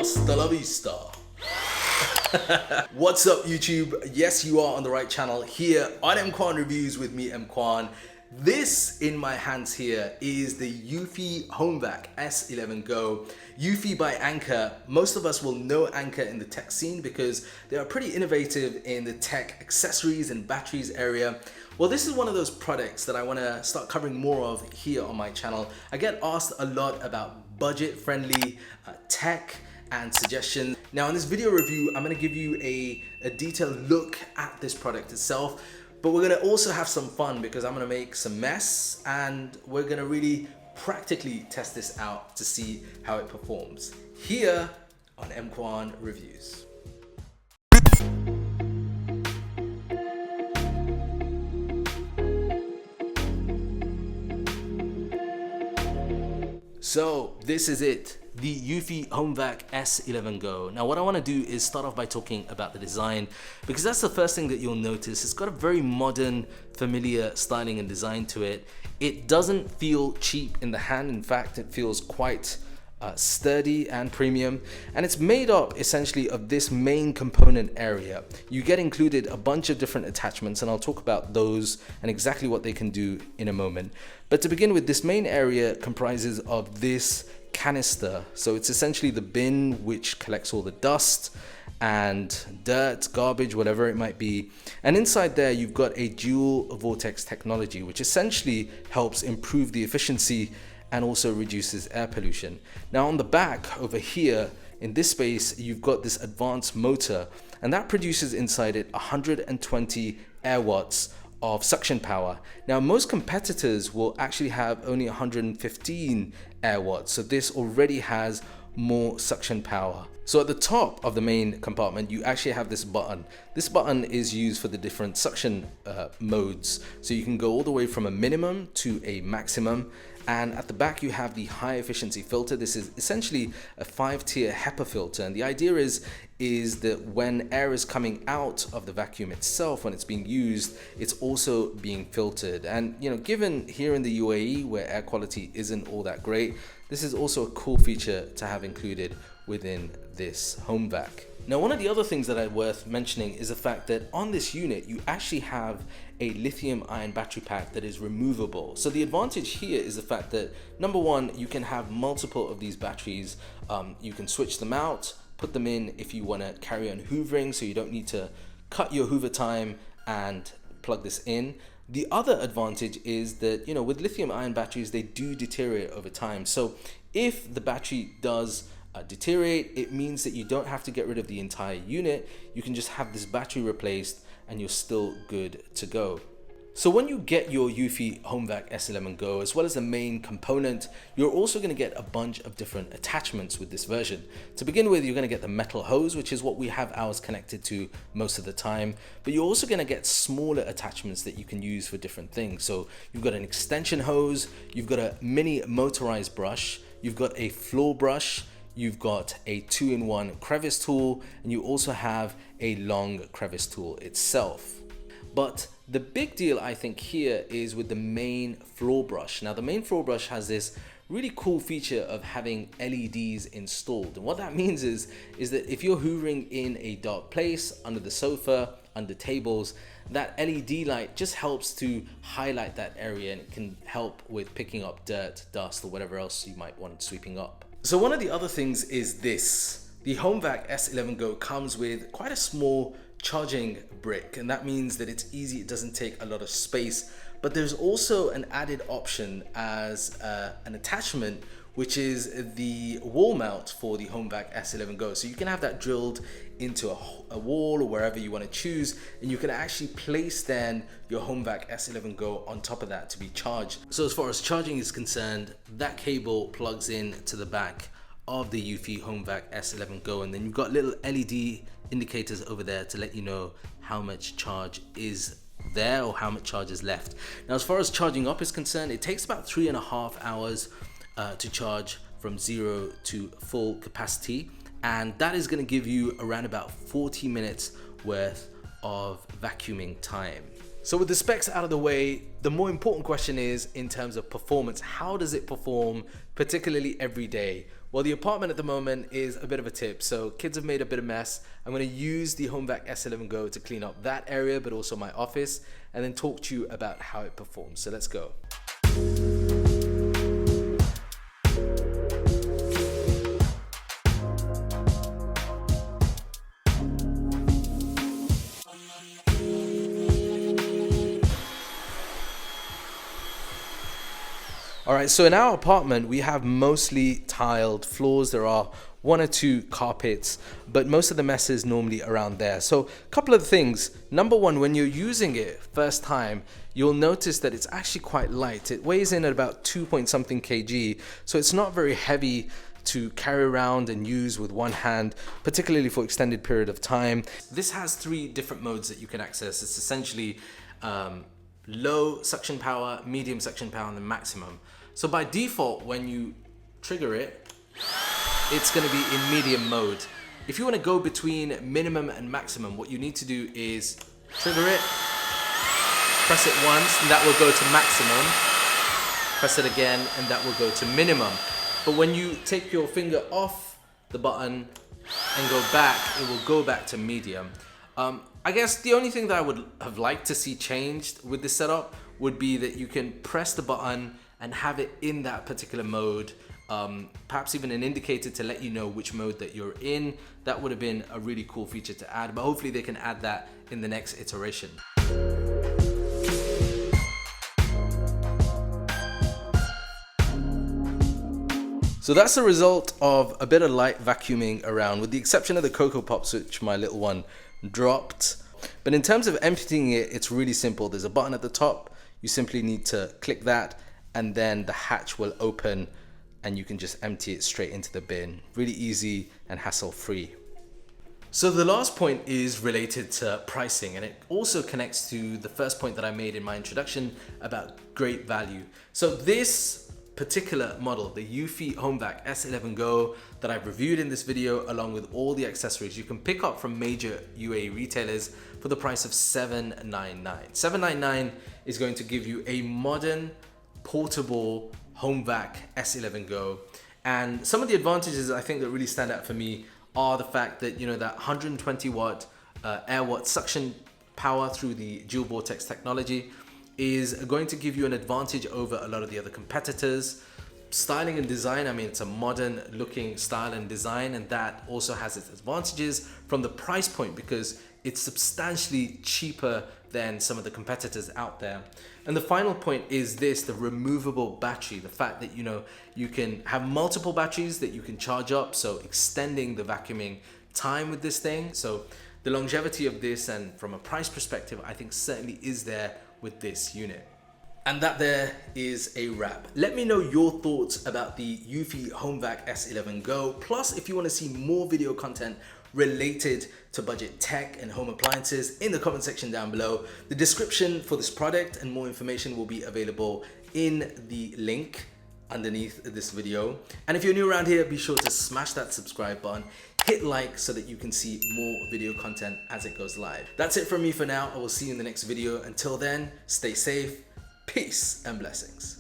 Hasta la vista. What's up YouTube? Yes, you are on the right channel here on EMKWAN Reviews with me, EMKWAN. This in my hands here is the Eufy HomeVac S11 Go. Eufy by Anker. Most of us will know Anker in the tech scene because they are pretty innovative in the tech accessories and batteries area. Well, this is one of those products that I want to start covering more of here on my channel. I get asked a lot about budget-friendly tech and suggestions. Now in this video review, I'm going to give you a detailed look at this product itself, but we're going to also have some fun because I'm going to make some mess and we're going to really practically test this out to see how it performs here on EMKWAN Reviews. So this is it, the Eufy HomeVac S11 Go. Now what I want to do is start off by talking about the design because that's the first thing that you'll notice. It's got a very modern, familiar styling and design to it. It doesn't feel cheap in the hand. In fact, it feels quite sturdy and premium, and it's made up essentially of this main component area. You get included a bunch of different attachments, and I'll talk about those and exactly what they can do in a moment. But to begin with, this main area comprises of this canister. So it's essentially the bin which collects all the dust and dirt, garbage, whatever it might be. And inside there, you've got a dual vortex technology, which essentially helps improve the efficiency and also reduces air pollution. Now on the back over here in this space, you've got this advanced motor, and that produces inside it 120 air watts of suction power. Now most competitors will actually have only 115 air watts, so this already has more suction power. So at the top of the main compartment, you actually have this button. This button is used for the different suction modes. So you can go all the way from a minimum to a maximum. And at the back, you have the high efficiency filter. This is essentially a 5-tier HEPA filter. And the idea is that when air is coming out of the vacuum itself, when it's being used, it's also being filtered. And you know, given here in the UAE where air quality isn't all that great, this is also a cool feature to have included within this HomeVac. Now, one of the other things that are worth mentioning is the fact that on this unit, you actually have a lithium ion battery pack that is removable. So the advantage here is the fact that, number one, you can have multiple of these batteries. You can switch them out, put them in if you want to carry on hoovering, so you don't need to cut your hoover time and plug this in. The other advantage is that, you know, with lithium ion batteries, they do deteriorate over time. So if the battery does deteriorate, it means that you don't have to get rid of the entire unit. You can just have this battery replaced and you're still good to go. So when you get your Eufy HomeVac S11 Go, as well as the main component, you're also going to get a bunch of different attachments with this version. To begin with, you're going to get the metal hose, which is what we have ours connected to most of the time, but you're also going to get smaller attachments that you can use for different things. So you've got an extension hose, you've got a mini motorized brush, you've got a floor brush, you've got a 2-in-1 crevice tool, and you also have a long crevice tool itself. But the big deal I think here is with the main floor brush. Now the main floor brush has this really cool feature of having LEDs installed. And what that means is that if you're hoovering in a dark place, under the sofa, under tables, that LED light just helps to highlight that area, and it can help with picking up dirt, dust, or whatever else you might want sweeping up. So one of the other things is this. The HomeVac S11 Go comes with quite a small charging brick, and that means that it's easy, it doesn't take a lot of space. But there's also an added option as an attachment, which is the wall mount for the HomeVac S11 Go. So you can have that drilled into a wall or wherever you want to choose, and you can actually place then your HomeVac S11 Go on top of that to be charged. So as far as charging is concerned, that cable plugs in to the back of the Eufy HomeVac S11 Go, and then you've got little LED indicators over there to let you know how much charge is there or how much charge is left. Now as far as charging up is concerned, it takes about 3.5 hours to charge from 0 to full capacity, and that is going to give you around about 40 minutes worth of vacuuming time. So with the specs out of the way, the more important question is in terms of performance. How does it perform, particularly every day? Well, the apartment at the moment is a bit of a tip. So kids have made a bit of mess. I'm going to use the HomeVac S11 Go to clean up that area, but also my office, and then talk to you about how it performs. So let's go. All right, so in our apartment, we have mostly tiled floors. There are 1 or 2 carpets, but most of the mess is normally around there. So a couple of things. Number one, when you're using it first time, you'll notice that it's actually quite light. It weighs in at about 2-point-something kg, so it's not very heavy to carry around and use with one hand, particularly for extended period of time. This has 3 different modes that you can access. It's essentially low suction power, medium suction power, and the maximum. So by default, when you trigger it, it's going to be in medium mode. If you want to go between minimum and maximum, what you need to do is trigger it, press it once, and that will go to maximum. Press it again, and that will go to minimum. But when you take your finger off the button and go back, it will go back to medium. I guess the only thing that I would have liked to see changed with this setup would be that you can press the button and have it in that particular mode. Perhaps even an indicator to let you know which mode that you're in. That would have been a really cool feature to add, but hopefully they can add that in the next iteration. So that's the result of a bit of light vacuuming around, with the exception of the Cocoa Pops, which my little one dropped. But in terms of emptying it, it's really simple. There's a button at the top. You simply need to click that, and then the hatch will open and you can just empty it straight into the bin. Really easy and hassle-free. So the last point is related to pricing, and it also connects to the first point that I made in my introduction about great value. So this particular model, the Eufy HomeVac S11 Go that I've reviewed in this video, along with all the accessories, you can pick up from major UAE retailers for the price of $799. $799 is going to give you a modern, portable HomeVac S11 Go. And some of the advantages I think that really stand out for me are the fact that, you know, that 120 watt air watt suction power through the dual vortex technology is going to give you an advantage over a lot of the other competitors. Styling and design, I mean, it's a modern looking style and design, and that also has its advantages from the price point because it's substantially cheaper than some of the competitors out there. And the final point is this, the removable battery, the fact that, you know, you can have multiple batteries that you can charge up, so extending the vacuuming time with this thing. So the longevity of this, and from a price perspective, I think certainly is there with this unit. And that there is a wrap. Let me know your thoughts about the Eufy HomeVac S11 Go. Plus, if you want to see more video content related to budget tech and home appliances, in the comment section down below. The description for this product and more information will be available in the link underneath this video. And if you're new around here, be sure to smash that subscribe button, hit like so that you can see more video content as it goes live. That's it from me for now. I will see you in the next video. Until then, stay safe, peace and blessings.